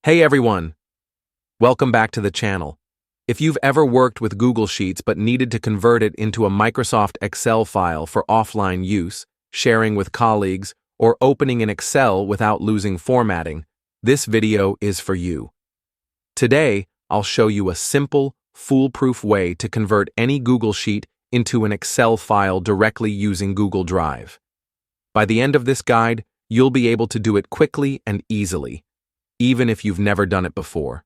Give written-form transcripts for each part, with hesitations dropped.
Hey everyone! Welcome back to the channel. If you've ever worked with Google Sheets but needed to convert it into a Microsoft Excel file for offline use, sharing with colleagues, or opening in Excel without losing formatting, this video is for you. Today, I'll show you a simple, foolproof way to convert any Google Sheet into an Excel file directly using Google Drive. By the end of this guide, you'll be able to do it quickly and easily, even if you've never done it before.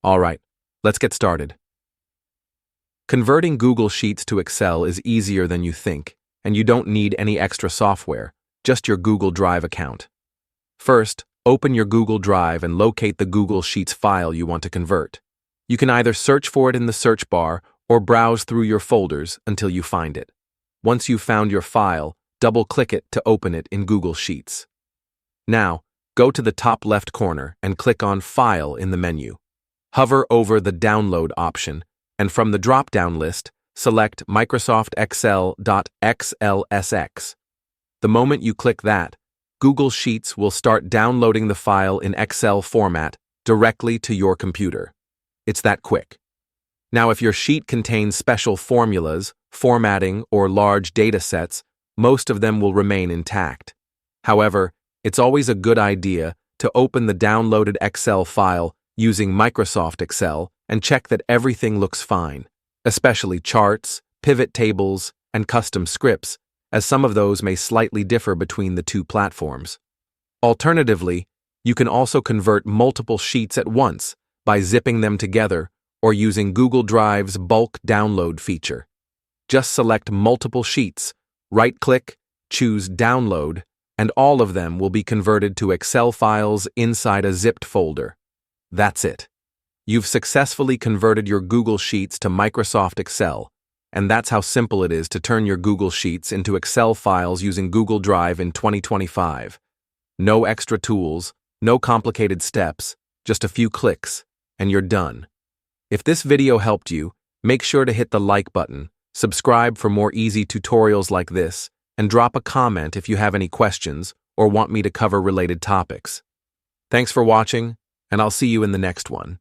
All right, let's get started. Converting Google Sheets to Excel is easier than you think, and you don't need any extra software, just your Google Drive account. First, open your Google Drive and locate the Google Sheets file you want to convert. You can either search for it in the search bar or browse through your folders until you find it. Once you've found your file, double-click it to open it in Google Sheets. Now, go to the top left corner and click on File in the menu. Hover over the Download option, and from the drop-down list, select Microsoft Excel.xlsx. The moment you click that, Google Sheets will start downloading the file in Excel format directly to your computer. It's that quick. Now, if your sheet contains special formulas, formatting, or large data sets, most of them will remain intact. However, it's always a good idea to open the downloaded Excel file using Microsoft Excel and check that everything looks fine, especially charts, pivot tables, and custom scripts, as some of those may slightly differ between the two platforms. Alternatively, you can also convert multiple sheets at once by zipping them together or using Google Drive's bulk download feature. Just select multiple sheets, right-click, choose Download, and all of them will be converted to Excel files inside a zipped folder. That's it. You've successfully converted your Google Sheets to Microsoft Excel, and that's how simple it is to turn your Google Sheets into Excel files using Google Drive in 2025. No extra tools, no complicated steps, just a few clicks, and you're done. If this video helped you, make sure to hit the like button, subscribe for more easy tutorials like this, and drop a comment if you have any questions or want me to cover related topics. Thanks for watching, and I'll see you in the next one.